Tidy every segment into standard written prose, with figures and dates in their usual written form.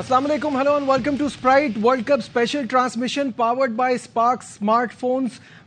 Assalamu alaikum, hello and welcome to Sprite World Cup special transmission powered by Spark Smartphones,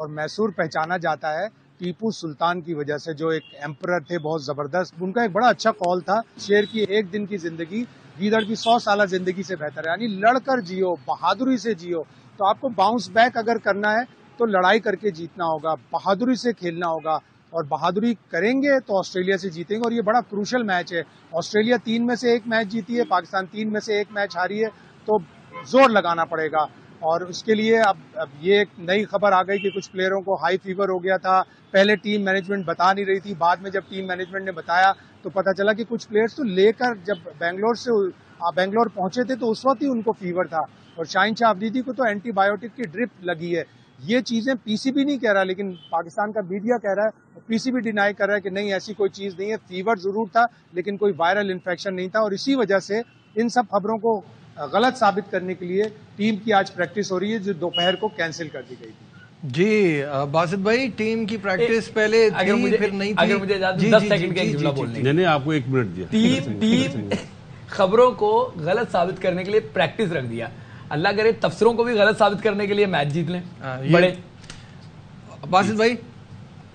اور میسور پہچانا جاتا ہے ٹیپو سلطان کی وجہ سے، جو ایک ایمپرر تھے بہت زبردست. ان کا ایک بڑا اچھا قول تھا، شیر کی 1 دن کی زندگی گیدڑ کی 100 سالہ زندگی سے بہتر ہے. یعنی لڑ کر جیو، بہادری سے جیو. تو آپ کو باؤنس بیک اگر کرنا ہے تو لڑائی کر کے جیتنا ہوگا، بہادری سے کھیلنا ہوگا، اور بہادری کریں گے تو آسٹریلیا سے جیتیں گے. اور یہ بڑا کروشل میچ ہے. آسٹریلیا 3 میں سے 1 میچ جیتی ہے، پاکستان 3 میں سے 1 میچ ہاری ہے. تو زور لگانا پڑے گا. اور اس کے لیے اب یہ ایک نئی خبر آ گئی کہ کچھ پلیئروں کو ہائی فیور ہو گیا تھا. پہلے ٹیم مینجمنٹ بتا نہیں رہی تھی، بعد میں جب ٹیم مینجمنٹ نے بتایا تو پتا چلا کہ کچھ پلیئرز تو لے کر جب بنگلور پہنچے تھے تو اس وقت ہی ان کو فیور تھا. اور شاہین شاہ افریدی کو تو اینٹی بایوٹک کی ڈرپ لگی ہے. یہ چیزیں پی سی بی نہیں کہہ رہا، لیکن پاکستان کا میڈیا کہہ رہا ہے، پی سی بی ڈینائی کر رہا ہے کہ نہیں ایسی کوئی چیز نہیں ہے. فیور ضرور تھا لیکن کوئی وائرل انفیکشن نہیں تھا. اور اسی وجہ سے ان سب خبروں کو غلط ثابت کرنے کے لیے ٹیم کی آج پریکٹس ہو رہی ہے جو دوپہر کو کینسل کر دی گئی تھی. جی باسط بھائی، ٹیم کی پریکٹس پہلے تھی پھر نہیں تھی. اگر مجھے 10 سیکنڈ کا ایک جملہ بولنے نہیں آپ کو 1 منٹ دیا. ٹیم خبروں کو غلط ثابت کرنے کے لیے پریکٹس رکھ دیا. اللہ کرے تفسیروں کو بھی غلط ثابت کرنے کے لیے میچ جیت لیں بڑے. باسط بھائی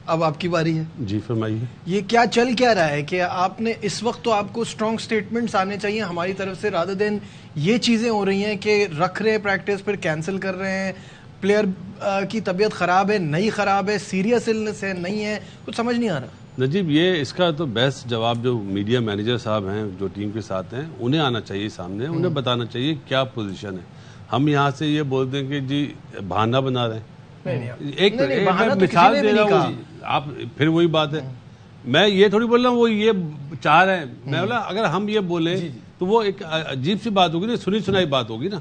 اب آپ کی باری ہے. جی فرمائیے. یہ کیا چل کیا رہا ہے کہ آپ نے اس وقت تو آپ کو اسٹرانگ سٹیٹمنٹس آنے چاہیے ہماری طرف سے، رادر دین یہ چیزیں ہو رہی ہیں کہ رکھ رہے ہیں پریکٹس پھر کینسل کر رہے ہیں، پلیئر کی طبیعت خراب ہے نہیں خراب ہے، سیریس النس ہے نہیں ہے، کچھ سمجھ نہیں آ رہا. نجیب یہ اس کا تو بیسٹ جواب جو میڈیا مینیجر صاحب ہیں جو ٹیم کے ساتھ ہیں انہیں آنا چاہیے سامنے، انہیں بتانا چاہیے کیا پوزیشن ہے. ہم یہاں سے یہ بولتے ہیں کہ جی بہانہ بنا رہے ہیں. ایک مثال دے رہا ہوں، آپ پھر وہی بات ہے. میں یہ تھوڑی بول رہا ہوں وہ یہ چاہ رہے ہیں. میں بولا اگر ہم یہ بولیں تو وہ ایک عجیب سی بات ہوگی نا، سنی سنائی بات ہوگی نا.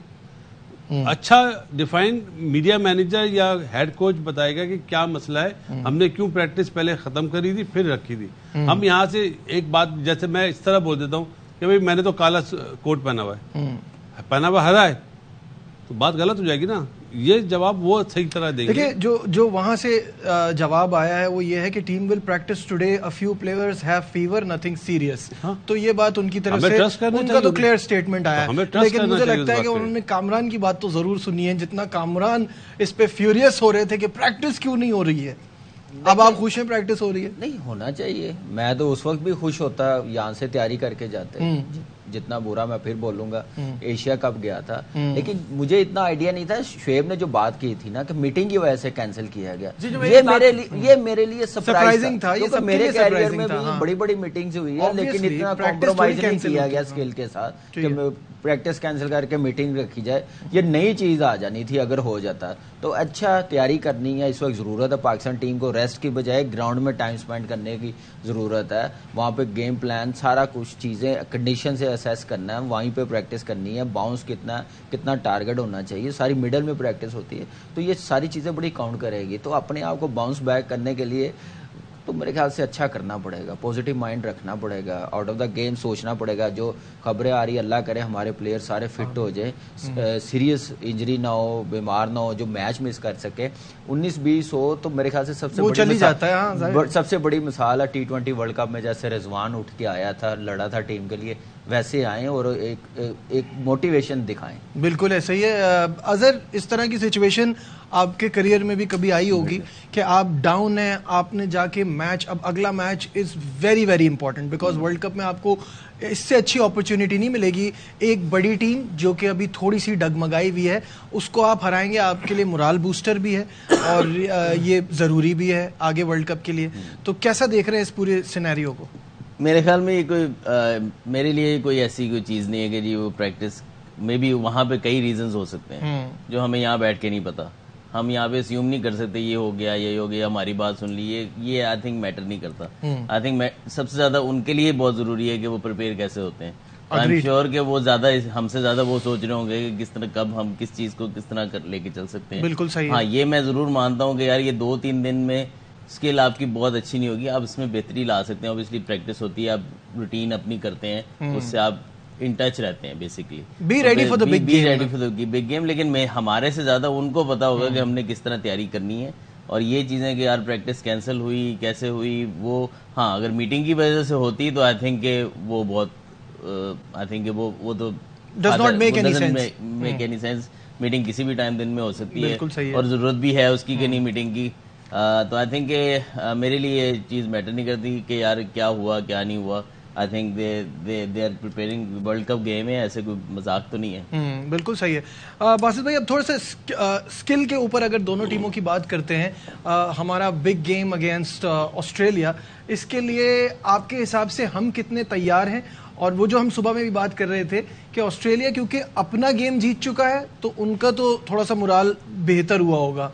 اچھا ڈیفائن میڈیا مینیجر یا ہیڈ کوچ بتائے گا کہ کیا مسئلہ ہے، ہم نے کیوں پریکٹس پہلے ختم کری تھی پھر رکھی تھی. ہم یہاں سے ایک بات جیسے میں اس طرح بول دیتا ہوں کہ بھائی میں نے تو کالا کوٹ پہنا ہوا ہے، پہنا ہوا ہرا ہے، تو بات غلط ہو جائے گی نا. یہ جواب وہ صحیح طرح دیں گے. دیکھیں جو وہاں سے جواب آیا ہے وہ یہ ہے کہ team will practice today, a few players have fever, nothing serious. تو یہ بات ان کی طرف سے ان کا تو کلیئر سٹیٹمنٹ آیا. لیکن مجھے لگتا ہے کہ انہوں نے کامران کی بات تو ضرور سنی ہے، جتنا کامران اس پہ فیوریس ہو رہے تھے کہ پریکٹس کیوں نہیں ہو رہی ہے. اب آپ خوش ہیں پریکٹس ہو رہی ہے؟ نہیں ہونا چاہیے. میں تو اس وقت بھی خوش ہوتا یہاں سے تیاری کر کے جاتے. جتنا برا میں پھر بولوں گا، ایشیا کپ گیا تھا لیکن مجھے اتنا آئیڈیا نہیں تھا. شعیب نے جو بات کی تھی نا کہ میٹنگ کی وجہ سے کینسل کیا گیا، یہ میرے لیے سرپرائزنگ تھا. میرے کیریئر میں بھی بڑی بڑی میٹنگز ہوئی ہے لیکن اتنا کمپرومائز نہیں کیا گیا اسکل کے ساتھ کہ پریکٹس کینسل کر کے میٹنگ رکھی جائے. یہ نئی چیز آ جانی تھی اگر ہو جاتا تو. اچھا تیاری کرنی ہے اس وقت ضرورت ہے. پاکستان ٹیم کو ریسٹ کی بجائے گراؤنڈ میں ٹائم سپینڈ کرنے کی ضرورت ہے. وہاں پہ گیم پلان سارا کچھ چیزیں کنڈیشن سے اسیس کرنا ہے، وہیں پہ پریکٹس کرنی ہے. باؤنس کتنا ٹارگٹ ہونا چاہیے، ساری مڈل میں پریکٹس ہوتی ہے. تو یہ ساری چیزیں بڑی کاؤنٹ کرے گی. تو اپنے آپ کو باؤنس بیک کرنے کے لیے تو میرے خیال سے اچھا کرنا پڑے گا، پازیٹیو مائنڈ رکھنا پڑے گا، آؤٹ آف دا گیم سوچنا پڑے گا. جو خبریں آ رہی اللہ کرے ہمارے پلیئر سارے فٹ ہو جائیں، سیریس انجری نہ ہو، بیمار نہ ہو، جو میچ مس کر سکے. 19-20 ہو تو میرے خیال سے سب سے بڑی مثال ہے T20 ورلڈ کپ میں جیسے رضوان اٹھ کے آیا تھا، لڑا تھا ٹیم کے لیے، ویسے آئیں اور ایک موٹیویشن دکھائیں. بالکل ایسا ہی ہے. اظہر اس طرح کی سچویشن آپ کے کریئر میں بھی کبھی آئی ہوگی کہ آپ ڈاؤن ہیں، آپ نے جا کے میچ، اب اگلا match is very very important because world cup میں آپ کو اس سے اچھی اپرچونٹی نہیں ملے گی. ایک بڑی ٹیم جو کہ ابھی تھوڑی سی ڈگمگائی ہوئی ہے اس کو آپ ہرائیں گے، آپ کے لیے مورال بوسٹر بھی ہے اور یہ ضروری بھی ہے آگے ورلڈ کپ کے لیے. تو کیسا دیکھ رہے ہیں اس پورے سینیریو کو؟ میرے خیال میں یہ میرے لیے کوئی ایسی کوئی چیز نہیں ہے کہ جی وہ پریکٹس میں بھی وہاں پہ کئی ریزنز ہو سکتے ہیں جو ہمیں یہاں بیٹھ کے نہیں پتا. ہم یہاں پہ اسیوم نہیں کر سکتے یہ ہو گیا یہ ہو گیا، ہماری بات سن لی. یہ آئی تھنک میٹر نہیں کرتا. آئی تھنک سب سے زیادہ ان کے لیے بہت ضروری ہے کہ وہ پریپیئر کیسے ہوتے ہیں. آئی ایم شیور کہ وہ زیادہ ہم سے زیادہ وہ سوچ رہے ہوں گے کہ کس طرح کب ہم کس چیز کو کس طرح لے کے چل سکتے ہیں. بالکل صحیح. ہاں یہ میں ضرور مانتا ہوں کہ یار یہ 2-3 دن میں اسکل آپ کی بہت اچھی نہیں ہوگی، آپ اس میں بہتری لا سکتے ہیں. اوبیسلی پریکٹس ہوتی ہے، آپ روٹین اپنی کرتے ہیں، اس سے آپ ان ٹچ رہتے ہیں. Basically be ready for the big game. لیکن ہمارے سے زیادہ ان کو پتا ہوگا کہ ہم نے کس طرح تیاری کرنی ہے. اور یہ چیزیں کہ یار پریکٹس کینسل ہوئی کیسے ہوئی، وہ ہاں اگر میٹنگ کی وجہ سے ہوتی تو آئی تھنک کہ وہ بہت آئی تھنک کہ وہ تو does not make any sense. Meeting کسی بھی ٹائم دن میں ہو سکتی ہے بالکل صحیح ہے. اور ضرورت بھی ہے اس کی کہ نہیں میٹنگ کی. تو آئی تھنک کہ میرے لیے یہ چیز میٹر نہیں کرتی کہ یار کیا ہوا کیا نہیں ہوا. I think they are preparing World Cup game ہے, ایسے کوئی مذاق تو نہیں ہے. بالکل صحیح ہے. باسط بھائی اب تھوڑا سا اسکل کے اوپر اگر دونوں ٹیموں کی بات کرتے ہیں, ہمارا بگ گیم اگینسٹ آسٹریلیا, اس کے لیے آپ کے حساب سے ہم کتنے تیار ہیں؟ اور وہ جو ہم صبح میں بھی بات کر رہے تھے کہ آسٹریلیا کیونکہ اپنا گیم جیت چکا ہے تو ان کا تو تھوڑا سا مرال بہتر ہوا ہوگا,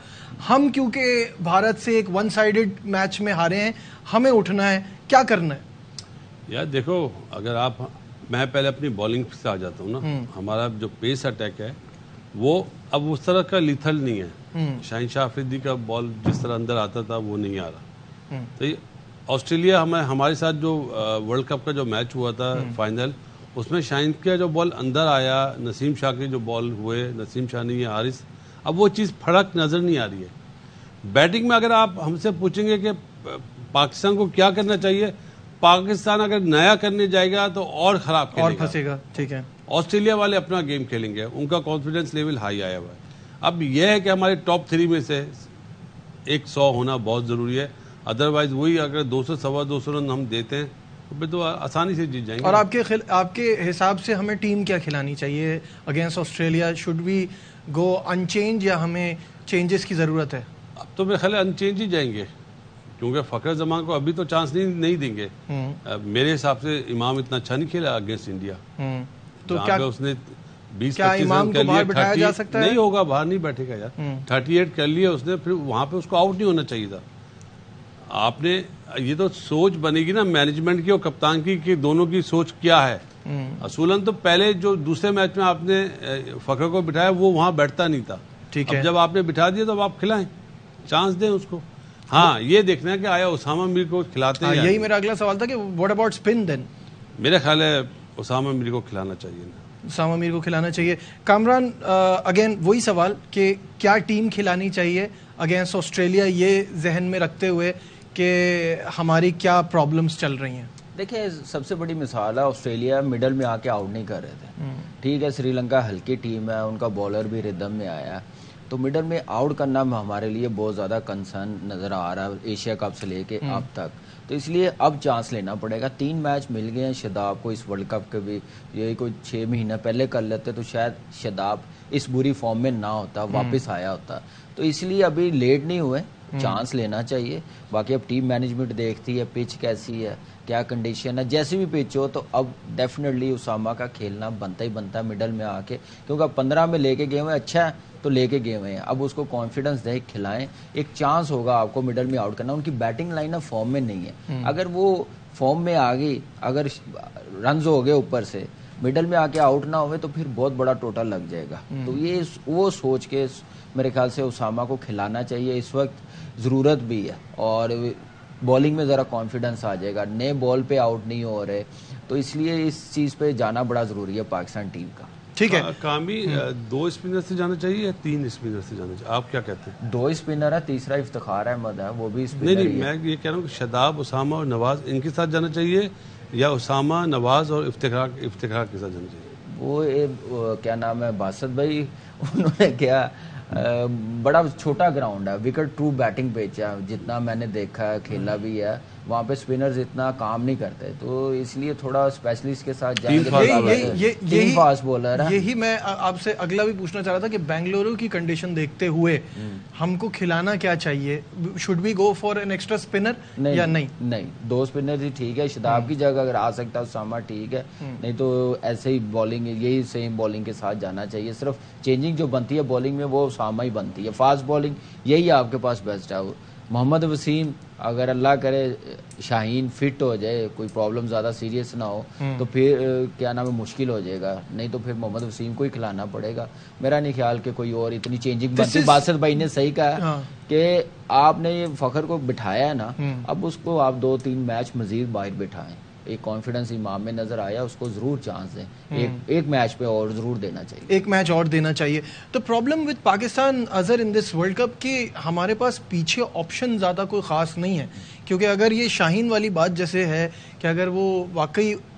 ہم کیونکہ بھارت سے ایک ون سائیڈڈ میچ میں ہارے ہیں, ہمیں اٹھنا ہے, کیا کرنا ہے؟ یار دیکھو, اگر میں پہلے اپنی بالنگ سے آ جاتا ہوں نا, ہمارا جو پیس اٹیک ہے وہ اب اس طرح کا لیتھل نہیں ہے. شاہین شاہ آفریدی کا بال جس طرح اندر آتا تھا وہ نہیں آ رہا. تو آسٹریلیا ہمارے ساتھ جو ورلڈ کپ کا جو میچ ہوا تھا فائنل, اس میں شاہین کا جو بال اندر آیا, نسیم شاہ کے جو بال ہوئے, نسیم شاہ نہیں ہے حارث, اب وہ چیز فرق نظر نہیں آ رہی ہے. بیٹنگ میں اگر آپ ہم سے پوچھیں گے کہ پاکستان کو کیا کرنا چاہیے, پاکستان اگر نیا کرنے جائے گا تو اور خراب اور پھنسے گا. ٹھیک ہے, آسٹریلیا والے اپنا گیم کھیلیں گے, ان کا کانفیڈنس لیول ہائی آیا ہوا ہے. اب یہ ہے کہ ہمارے ٹاپ 3 میں سے 100 ہونا بہت ضروری ہے, ادروائز وہی اگر 200 سوا 200 رن ہم دیتے ہیں تو پھر تو آسانی سے جیت جائیں گے. اور آپ کے حساب سے ہمیں ٹیم کیا کھلانی چاہیے against Australia? Should we go in change یا ہمیں چینجز کی ضرورت ہے؟ اب تو میرے خیال ان چینج ہی جائیں گے, کیونکہ فخر زمان کو ابھی تو چانس نہیں دیں گے. میرے حساب سے امام اتنا اچھا نہیں کھیلا اگینسٹ انڈیا, تو کیا اس نے 20-25 امام کو باہر بٹھایا جا سکتا ہے؟ نہیں ہوگا, باہر نہیں بیٹھے گا یار. 38 کر لیا اس نے, پھر وہاں پہ اس کو آؤٹ نہیں ہونا چاہیے تھا. آپ نے یہ تو سوچ بنے گی نا مینجمنٹ کی اور کپتان کی کہ دونوں کی سوچ کیا ہے. اصولاً تو پہلے جو دوسرے میچ میں آپ نے فخر کو بٹھایا وہ وہاں بیٹھتا نہیں تھا. ٹھیک ہے, جب آپ نے بٹھا دیا تو اب آپ کھلائیں, چانس دیں اس کو. ہاں یہ دیکھنا ہے کہ آیا اسامہ میر کو کھلاتے ہیں. یہی میرا اگلا سوال تھا کہ واٹ اباؤٹ اسپن دین؟ میرا خیال ہے اسامہ میر کو کھلانا چاہیے. اسامہ میر کو کھلانا چاہیے. کامران, اگین وہی سوال کہ کیا ٹیم کھلانی چاہیے اگینسٹ آسٹریلیا, یہ ذہن میں رکھتے ہوئے کہ ہماری کیا پرابلمز چل رہی ہیں؟ دیکھیں سب سے بڑی مثال ہے آسٹریلیا مڈل میں آ کے آؤٹ نہیں کر رہے تھے. ٹھیک ہے, سری لنکا ہلکی ٹیم ہے, ان کا بالر بھی ردم میں آیا, تو مڈل میں آؤٹ کرنا ہمارے لیے بہت زیادہ کنسرن نظر آ رہا ہے ایشیا کپ سے لے کے اب تک. تو اس لیے اب چانس لینا پڑے گا. 3 میچ مل گئے ہیں شاداب کو اس ورلڈ کپ کے بھی, یہ کوئی 6 مہینہ پہلے کر لیتے تو شاید شاداب اس بری فارم میں نہ ہوتا, واپس آیا ہوتا. تو اس لیے ابھی لیٹ نہیں ہوئے, چانس لینا چاہیے. باقی اب ٹیم مینجمنٹ دیکھتی ہے پچ کیسی ہے, کیا کنڈیشن ہے, جیسی بھی پچ ہو تو اب ڈیفینیٹلی اسامہ کا کھیلنا بنتا ہی بنتا ہے مڈل میں آ کے, کیونکہ 15 میں لے کے گئے ہوئے, اچھا ہے تو لے کے گئے ہوئے ہیں. اب اس کو کانفیڈنس دے, کھلائیں, ایک چانس ہوگا آپ کو مڈل میں آؤٹ کرنا. ان کی بیٹنگ لائن اب فارم میں نہیں ہے, اگر وہ فارم میں آ گئی, اگر رنز ہو گئے اوپر سے, مڈل میں آ کے آؤٹ نہ ہوئے تو پھر بہت بڑا ٹوٹل لگ جائے گا. تو یہ وہ سوچ کے میرے خیال سے اسامہ کو کھلانا چاہیے, اس وقت ضرورت بھی ہے. اور بالنگ میں ذرا کانفیڈنس آ جائے گا, نئے بال پہ آؤٹ نہیں ہو رہے, تو اس لیے اس چیز پہ جانا بڑا ضروری ہے پاکستان ٹیم کا. ٹھیک ہے, کامی 2 اسپنر سے جانا چاہیے یا 3 اسپنر سے جانا چاہیے, آپ کیا کہتے ہیں؟ 2 اسپنر ہے, تیسرا افتخار احمد ہے, وہ بھی اسپنر. نہیں, میں یہ کہہ رہا ہوں کہ شاداب, اسامہ اور نواز ان کے ساتھ جانا چاہیے یا اسامہ, نواز اور افتخار کے ساتھ جانا چاہیے؟ وہ کیا نام ہے باسط بھائی, انہوں نے کیا بڑا چھوٹا گراؤنڈ ہے, وکٹ ٹرو بیٹنگ پیچ ہے, جتنا میں نے دیکھا ہے کھیلا بھی ہے, وہاں پہ اسپنرز اتنا کام نہیں کرتے, تو اس لیے تھوڑا اسپیشلسٹ کے ساتھ جائیں گے. یہی فاسٹ بولر ہے. یہی میں آپ سے اگلا بھی پوچھنا چاہ رہا تھا کہ بنگلورو کی کنڈیشن دیکھتے ہوئے ہم کو کھلانا کیا چاہیے؟ Should we go for an extra spinner یا نہیں؟ نہیں, 2 اسپنر ہی ٹھیک ہے. شاداب کی جگہ اگر آ سکتا ہے اسامہ ٹھیک ہے, نہیں تو ایسے ہی بالنگ, یہی سیم بالنگ کے ساتھ جانا چاہیے. صرف چینجنگ جو بنتی ہے بالنگ میں وہ اسامہ ہی بنتی ہے, فاسٹ بالنگ یہی آپ کے پاس بیسٹ ہے. محمد وسیم اگر اللہ کرے شاہین فٹ ہو جائے, کوئی پرابلم زیادہ سیریس نہ ہو, تو پھر کیا نام ہے مشکل ہو جائے گا. نہیں تو پھر محمد وسیم کو ہی کھلانا پڑے گا. میرا نہیں خیال کہ کوئی اور اتنی چینجنگ بنتی. باسط بھائی نے صحیح کہا کہ آپ نے یہ فخر کو بٹھایا ہے نا, اب اس کو آپ 2-3 میچ مزید باہر بٹھائیں. ایک کانفیڈنس امام میں نظر آیا, اس کو ضرور چانس دیں, ایک میچ پہ اور ضرور دینا چاہیے, ایک میچ اور دینا چاہیے. تو problem with Pakistan Azhar in this world cup کہ ہمارے پاس پیچھے آپشن زیادہ کوئی خاص نہیں ہے. کیونکہ اگر یہ شاہین والی بات جیسے ہے کہ اگر وہ واقعی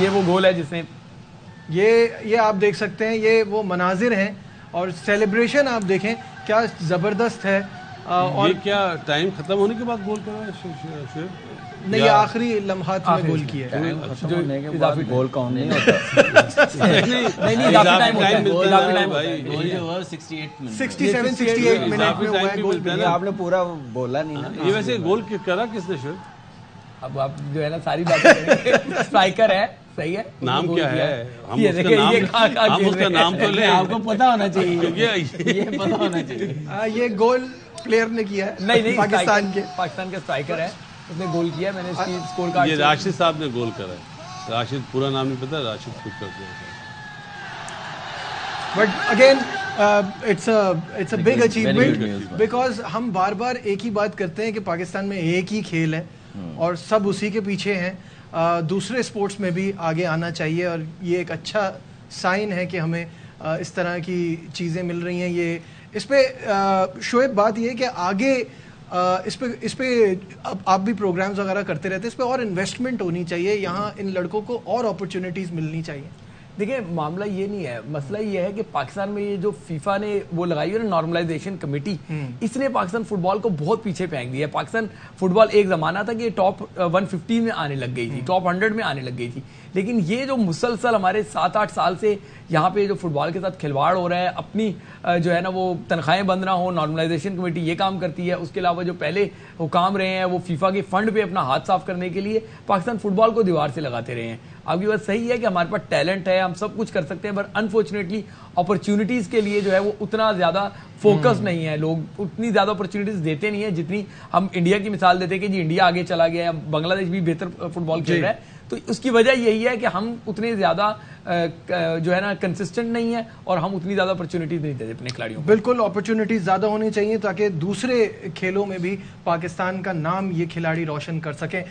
یہ وہ گول ہے جس نے یہ آپ دیکھ سکتے ہیں, یہ وہ مناظر ہیں اور سیلیبریشن آپ دیکھیں کیا زبردست ہے. اور یہ کیا ٹائم ختم ہونے کے بعد گول کرا ہے؟ نہیں, یہ آخری لمحات میں گول کیا ہے. اضافی گول کاؤنٹ نہیں ہوتا. نہیں, 67-68 منٹ میں ہوا ہے گول. آپ نے پورا بولا نہیں نا. یہ ویسے گول کرا کس نے؟ اب آپ جو ہے نا ساری باتیں اسٹرائکر ہے, صحیح ہے. نام کیا ہے؟ ہم اس کا نام تو لیں, آپ کو پتا ہونا چاہیے, یہ پتا ہونا چاہیے. یہ گول پلیئر نے کیا ہے, نہیں پاکستان کا اسٹرائکر ہے, اس نے گول کیا. میں نے اس کی اسکور کارڈ. یہ راشد صاحب نے گول کرا ہے. راشد پورا نام نہیں پتا, راشد کچھ کرتے ہیں. But again it's a big achievement because ہم بار بار ایک ہی بات کرتے ہیں کہ پاکستان میں ایک ہی کھیل ہے اور سب اسی کے پیچھے ہیں. دوسرے اسپورٹس میں بھی آگے آنا چاہیے اور یہ ایک اچھا سائن ہے کہ ہمیں اس طرح کی چیزیں مل رہی ہیں. یہ اس پہ شعیب بات یہ ہے کہ آگے اس پہ آپ بھی پروگرامز وغیرہ کرتے رہتے ہیں, اس پہ اور انویسٹمنٹ ہونی چاہیے, یہاں ان لڑکوں کو اور اپرچونیٹیز ملنی چاہیے. دیکھیں معاملہ یہ نہیں ہے, مسئلہ یہ ہے کہ پاکستان میں یہ جو فیفا نے وہ لگائی ہے نا نارملائزیشن کمیٹی, اس نے پاکستان فٹ بال کو بہت پیچھے پھینک دیا ہے. پاکستان فٹ بال ایک زمانہ تھا کہ یہ ٹاپ 150 میں آنے لگ گئی تھی, ٹاپ 100 میں آنے لگ گئی تھی, لیکن یہ جو مسلسل ہمارے 7-8 سال سے یہاں پہ جو فٹ بال کے ساتھ کھلواڑ ہو رہا ہے, اپنی جو ہے نا وہ تنخواہیں بند نہ ہو, نارملائزیشن کمیٹی یہ کام کرتی ہے, اس کے علاوہ جو پہلے حکام رہے ہیں وہ فیفا کے فنڈ پہ اپنا ہاتھ صاف کرنے کے لیے پاکستان فٹ بال کو دیوار سے لگاتے رہے ہیں. آپ کی بات صحیح ہے کہ ہمارے پاس ٹیلنٹ ہے, ہم سب کچھ کر سکتے ہیں, بٹ انفارچونیٹلی اپرچونیٹیز کے لیے جو ہے وہ اتنا زیادہ فوکس نہیں ہے, لوگ اتنی زیادہ اپرچونیٹیز دیتے نہیں ہیں جتنی ہم انڈیا کی مثال دیتے ہیں کہ جی انڈیا آگے چلا گیا ہے, بنگلہ دیش بھی بہتر فٹ بال کھیل رہا ہے. تو اس کی وجہ یہی ہے کہ ہم اتنے زیادہ جو ہے نا کنسسٹنٹ نہیں ہے اور ہم اتنی زیادہ اپرچونیٹیز نہیں دیتے اپنے کھلاڑیوں کو. بالکل اپرچونیٹیز زیادہ ہونی چاہیے تاکہ دوسرے کھیلوں میں بھی پاکستان کا نام یہ کھلاڑی روشن کر سکیں.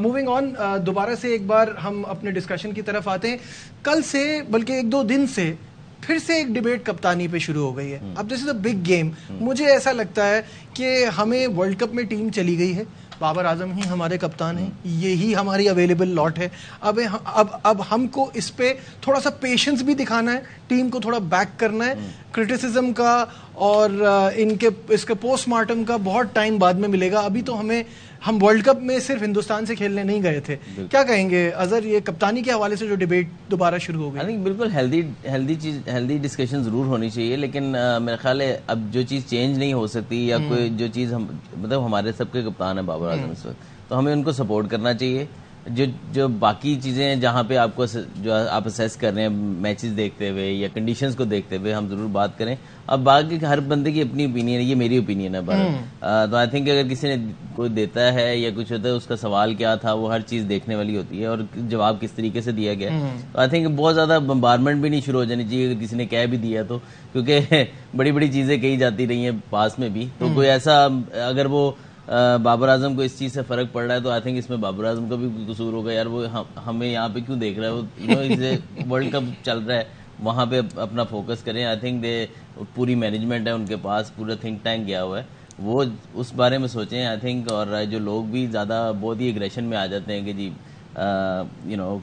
موونگ آن, دوبارہ سے ایک بار ہم اپنے ڈسکشن کی طرف آتے ہیں. کل سے بلکہ 1-2 دن سے پھر سے ایک ڈیبیٹ کپتانی پہ شروع ہو گئی ہے. اب دس از اے بگ گیم. مجھے ایسا لگتا ہے کہ ہمیں ورلڈ کپ میں ٹیم چلی گئی ہے, بابر اعظم ہی ہمارے کپتان ہیں, یہی ہماری اویلیبل لاٹ ہے. اب ہم کو اس پہ تھوڑا سا پیشنس بھی دکھانا ہے, ٹیم کو تھوڑا بیک کرنا ہے. کرٹیسزم کا اور اس کے پوسٹ مارٹم کا بہت ٹائم بعد میں ملے گا. ابھی تو ہم ورلڈ کپ میں صرف ہندوستان سے کھیلنے نہیں گئے تھے. کیا کہیں گے اظہر, یہ کپتانی کے حوالے سے جو ڈیبیٹ دوبارہ شروع ہو گئی؟ بالکل ہیلدی ڈسکشن ضرور ہونی چاہیے, لیکن میرا خیال ہے اب جو چیز چینج نہیں ہو سکتی یا کوئی جو چیز مطلب ہمارے سب کے کپتان ہیں بابر اعظم اس وقت, تو ہمیں ان کو سپورٹ کرنا چاہیے. جو باقی چیزیں ہیں جہاں پہ آپ کو جو آپ اسیس کر رہے ہیں میچز دیکھتے ہوئے یا کنڈیشنز کو دیکھتے ہوئے, ہم ضرور بات کریں. اب باقی ہر بندے کی اپنی اوپینین ہے, یہ میری اوپینین ہے. تو آئی تھنک اگر کسی نے کوئی دیتا ہے یا کچھ ہوتا ہے, اس کا سوال کیا تھا, وہ ہر چیز دیکھنے والی ہوتی ہے اور جواب کس طریقے سے دیا گیا. تو آئی تھنک بہت زیادہ بمبارمنٹ بھی نہیں شروع ہو جانی چاہیے اگر کسی نے کہہ بھی دیا تو, کیونکہ بڑی بڑی چیزیں کہی جاتی رہی ہیں پاس میں بھی. تو کوئی ایسا اگر وہ بابر اعظم کو اس چیز سے فرق پڑ رہا ہے تو آئی تھنک اس میں بابر اعظم کا بھی قصور ہوگا. یار وہ ہمیں یہاں پہ کیوں دیکھ رہا ہے, وہ ورلڈ کپ چل رہا ہے, وہاں پہ اپنا فوکس کریں. آئی تھنک پوری مینجمنٹ ہے ان کے پاس, پورا تھنک ٹینک گیا ہوا ہے, وہ اس بارے میں سوچیں آئی تھنک. اور جو لوگ بھی زیادہ بہت ہی ایگریشن میں آ جاتے ہیں کہ جی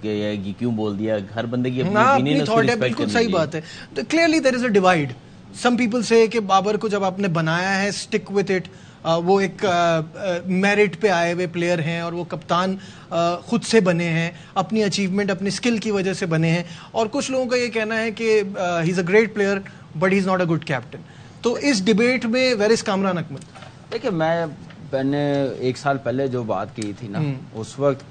کہ یہ کیوں بول دیا, ہر بندے کی اپنی اوپینین ہے, اس کو ریسپیکٹ کرنی چاہیے. بالکل صحیح بات ہے. کلیئرلی دیر از اے ڈیوائڈ. سم پیپل سے کہ بابر کو جب آپ نے بنایا ہے اسٹک وتھ اٹ, وہ ایک میرٹ پہ آئے ہوئے پلیئر ہیں اور وہ کپتان خود سے بنے ہیں, اپنی اچیومنٹ اپنی اسکل کی وجہ سے بنے ہیں. اور کچھ لوگوں کا یہ کہنا ہے کہ he is a great player but he is not a good captain. تو اس ڈیبیٹ میں ویر از کامران اکمل؟ دیکھیں میں نے 1 سال پہلے جو بات کی تھی نا, اس وقت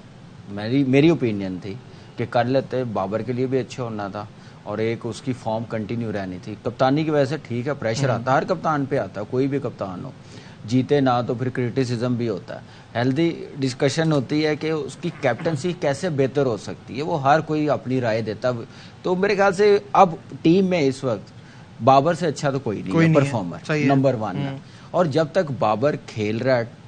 میری اوپینین تھی کہ کر لیتے, بابر کے لیے بھی اچھا ہونا تھا اور ایک اس کی فارم کنٹینیو رہنی تھی. کپتانی کی وجہ سے ٹھیک ہے پریشر آتا ہے, ہر کپتان پہ آتا ہے, کوئی بھی کپتان ہو, جیتے نہ تو پھر کرٹیسزم بھی ہوتا ہے. ہیلدی ڈسکشن ہوتی ہے کہ اس کی کیپٹنسی کیسے بہتر ہو سکتی ہے, وہ ہر کوئی اپنی رائے دیتا. تو میرے خیال سے اب ٹیم میں اس وقت بابر سے اچھا تو کوئی نہیں پرفارمر نمبر 1 ہے. اور جب تک بابر کھیل رہا ہے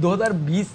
2020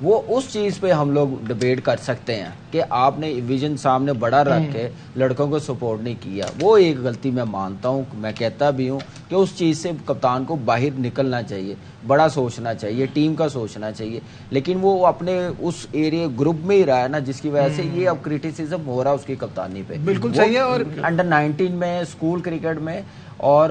وہ اس چیز پہ ہم لوگ ڈبیٹ کر سکتے ہیں کہ آپ نے ویژن سامنے بڑا رکھ کے لڑکوں کو سپورٹ نہیں کیا. وہ ایک غلطی میں مانتا ہوں, میں کہتا بھی ہوں کہ اس چیز سے کپتان کو باہر نکلنا چاہیے, بڑا سوچنا چاہیے, ٹیم کا سوچنا چاہیے. لیکن وہ اپنے اس ایریا گروپ میں ہی رہا ہے نا, جس کی وجہ سے یہ اب کریٹیسزم ہو رہا ہے اس کی کپتانی پہ. بالکل صحیح ہے. اور انڈر 19 میں اسکول کرکٹ میں اور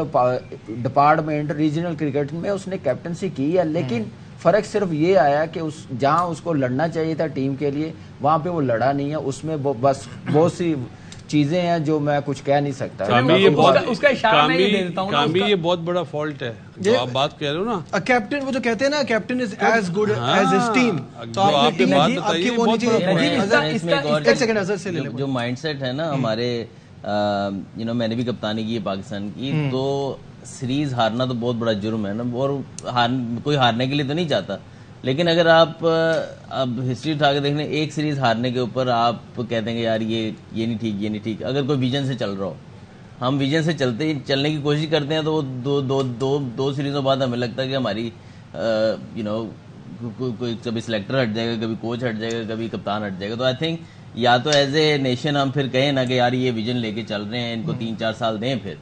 ڈپارٹمنٹ ریجنل کرکٹ میں اس نے کیپٹنسی کی ہے, لیکن فرق صرف یہ آیا کہ جہاں اس کو لڑنا چاہیے تھا ٹیم کے لیے وہاں پہ وہ لڑا نہیں ہے. اس میں بس بہت سی چیزیں ہیں جو میں کچھ کہہ نہیں سکتا. اس کا اشارہ میں یہ دے دیتا ہوں نا, یہ بہت بڑا فالٹ ہے جو آپ بات کہہ رہے ہو نا. کیپٹن وہ جو کہتے ہیں نا, captain is as good as his team. تو آپ نے ٹیم آپ کی وہ نہیں, جو مائنڈ سیٹ ہے نا ہمارے, میں نے بھی کپتانی کی ہے پاکستان کی, تو سیریز ہارنا تو بہت بڑا جرم ہے نا, اور کوئی ہارنے کے لیے تو نہیں چاہتا. لیکن اگر آپ اب ہسٹری اٹھا کے دیکھیں, ایک سیریز ہارنے کے اوپر آپ کہتے ہیں کہ یار یہ نہیں ٹھیک, یہ نہیں ٹھیک. اگر کوئی ویژن سے چل رہا ہو, ہم ویژن سے چلنے کی کوشش کرتے ہیں, تو وہ دو سیریزوں بعد ہمیں لگتا ہے کہ ہماری کوئی کبھی سلیکٹر ہٹ جائے گا, کبھی کوچ ہٹ جائے گا, کبھی کپتان ہٹ جائے گا. تو آئی تھنک یا تو ایز اے نیشن ہم پھر کہیں نا کہ یار یہ ویژن لے کے چل رہے ہیں, ان کو 3-4 سال دیں, پھر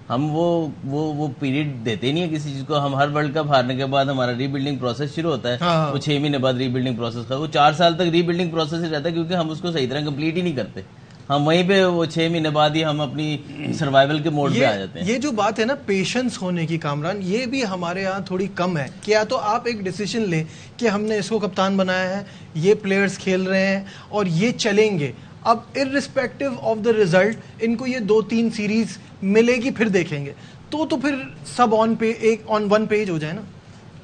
ہم وہ پیریڈ دیتے نہیں ہے کسی چیز کو. ہم ہر ورلڈ کپ ہارنے کے بعد ہمارا ری بلڈنگ پروسیس شروع ہوتا ہے, وہ 6 مہینے بعد ری بلڈنگ پروسیس وہ 4 سال تک ری بلڈنگ پروسیس ہی رہتا ہے, کیونکہ ہم اس کو صحیح طرح کمپلیٹ ہی نہیں کرتے. ہم وہیں پہ وہ 6 مہینے بعد ہی ہم اپنی سروائیول کے موڈ پہ آ جاتے ہیں. یہ جو بات ہے نا پیشنس ہونے کی کامران, یہ بھی ہمارے ہاں تھوڑی کم ہے. کہ یا تو آپ ایک ڈیسیجن لیں کہ ہم نے اس کو کپتان بنایا ہے, یہ پلیئرز کھیل رہے ہیں اور یہ چلیں گے, اب irrespective of the result in کو یہ 2-3 سیریز ملے گی, پھر دیکھیں گے. تو پھر سب آن ون پیج ہو جائے نا.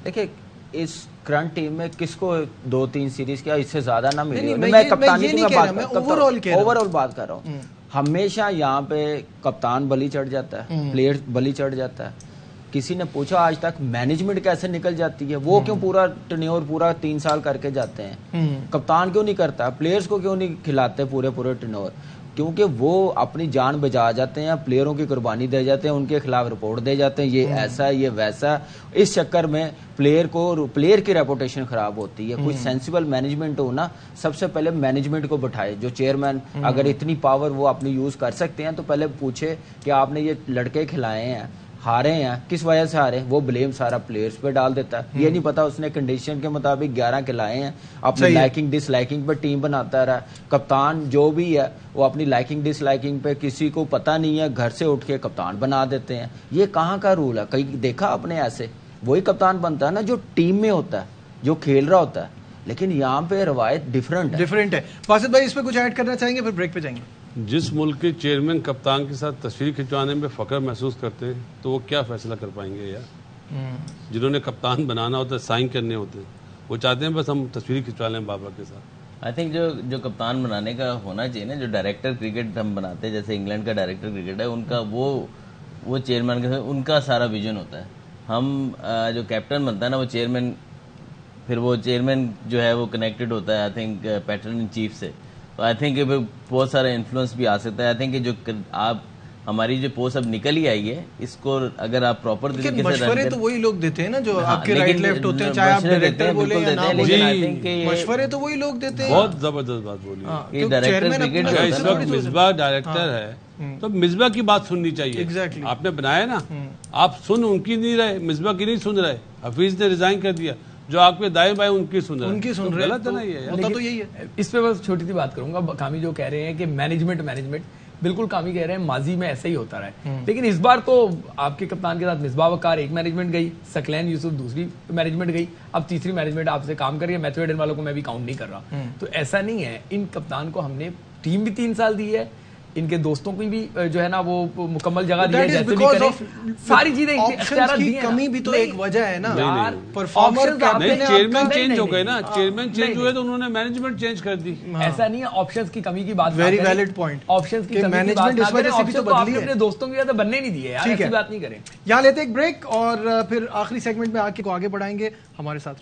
دیکھیں اس کرنٹ ٹیم میں کس کو 2-3 سیریز کیا اس سے زیادہ نہ ملی. میں کپتانی کی اوور آل بات کر رہا ہوں. ہمیشہ یہاں پہ کپتان بلی چڑھ جاتا ہے, پلیئر بلی چڑھ جاتا ہے. کسی نے پوچھا آج تک مینجمنٹ کیسے نکل جاتی ہے, وہ کیوں پورا ٹینیور پورا 3 سال کر کے جاتے ہیں, کپتان کیوں نہیں کرتا, پلیئرز کو کیوں نہیں کھلاتے پورے ٹینیور, کیونکہ وہ اپنی جان بجا جاتے ہیں, پلیئروں کی قربانی دے جاتے ہیں, ان کے خلاف رپورٹ دے جاتے ہیں, یہ ایسا ہے یہ ویسا. اس چکر میں پلیئر کی ریپوٹیشن خراب ہوتی ہے. کوئی سینسیبل مینجمنٹ ہو نا, سب سے پہلے مینجمنٹ کو بٹھائے. جو چیئرمین اگر اتنی پاور وہ اپنی یوز کر سکتے ہیں تو پہلے پوچھے کہ آپ نے یہ لڑکے کھلائے ہیں, ہارے ہیں, کس وجہ سے ہارے. وہ بلیم سارا پلیئرز پہ ڈال دیتا ہے. یہ نہیں پتا اس نے کنڈیشن کے مطابق 11 کھلائے ہیں, اپنی لائکنگ ڈس لائکنگ پہ ٹیم بناتا رہا. کپتان جو بھی ہے وہ اپنی لائکنگ ڈس لائکنگ پہ کسی کو پتا نہیں ہے, گھر سے اٹھ کے کپتان بنا دیتے ہیں. یہ کہاں کا رول ہے, کہیں دیکھا آپ نے ایسے؟ وہی کپتان بنتا ہے نا جو ٹیم میں ہوتا ہے, جو کھیل رہا ہوتا ہے. لیکن یہاں پہ روایت ڈفرینٹ ہے. فاسد بھائی اس پہ کچھ ایڈ کرنا چاہیں گے, پھر بریک پہ جائیں گے. جس ملک کے چیئرمین کپتان کے ساتھ تصویر کھنچوانے میں فخر محسوس کرتے ہیں تو وہ کیا فیصلہ کر پائیں گے یار؟ جنہوں نے کپتان بنانا ہوتا ہے, سائن کرنے ہوتے ہیں, وہ چاہتے ہیں بس ہم تصویر کھنچوا لیں بابا کے ساتھ. آئی تھنک جو کپتان بنانے کا ہونا چاہیے نا, جو ڈائریکٹر کرکٹ ہم بناتے ہیں, جیسے انگلینڈ کا ڈائریکٹر کرکٹ ہے, ان کا وہ چیئرمین کے ساتھ ان کا سارا ویژن ہوتا ہے. ہم جو کیپٹن بنتا ہے نا وہ چیئرمین, پھر وہ چیئرمین جو ہے وہ کنیکٹڈ ہوتا ہے I think pattern in chief سے. تو آئی تھنک بہت سارا انفلوئنس بھی آ سکتا ہے. آئی تھنک جو آپ ہماری جو پوسٹ اب نکل ہی آئی ہے, اس کو اگر آپ پراپر طریقے سے مشورے تو وہی لوگ دیتے ہیں نا جو آپ کے رائٹ لیفٹ ہوتے ہیں, چاہے آپ ڈائریکٹر بولیں یا نہ بولیں, مشورے تو وہی لوگ دیتے ہیں. بہت زبردست بات بولی. یہ ڈائریکٹر کرکٹ جو اس وقت مصباح ڈائریکٹر ہے تو مصباح کی بات سننی چاہیے. آپ نے بنایا نا, آپ سن ان کی نہیں رہے, مصباح کی نہیں سن رہے. حفیظ نے ریزائن کر دیا, جو آپ کے دائیں بائیں ان کی سن رہے. غلط ہے نا یہ, ہوتا تو یہی ہے. اس پہ بس چھوٹی سی بات کروں گا. کامی جو کہہ رہے ہیں کہ مینجمنٹ بالکل کامی کہہ رہے ہیں ماضی میں ایسا ہی ہوتا رہا ہے, لیکن اس بار تو آپ کے کپتان کے ساتھ مصباح وقار ایک مینجمنٹ گئی, سکلین یوسف دوسری مینجمنٹ گئی, اب تیسری مینجمنٹ آپ سے کام کر رہی ہے. میتھیو ایڈن والوں کو میں بھی کاؤنٹ نہیں کر رہا. تو ایسا نہیں ہے, ان کپتان کو ہم نے ٹیم بھی 3 سال دی ہے, ان کے دوستوں کی بھی جو ہے نا وہ مکمل جگہ دی ہے, جیسے بھی کریں ساری چیزیں اختیارات دی ہیں. کمی بھی تو ایک وجہ ہے نا, پرفارمر چیئرمین چینج ہو گئے نا, چیئرمین چینج ہوئے تو انہوں نے مینجمنٹ چینج کر دی. ایسا نہیں ہے, آپشنز کی کمی کی بات, ویری ویلڈ پوائنٹ, آپشنز کی کمی کی بات, آپشنز تو آپ نے اپنے دوستوں کی وجہ بننے نہیں دیے, ایسی بات نہیں کریں. یہاں لیتے ایک بریک اور پھر آخری سیگمنٹ میں آ کے کو آگے بڑھائیں گے. ہمارے ساتھ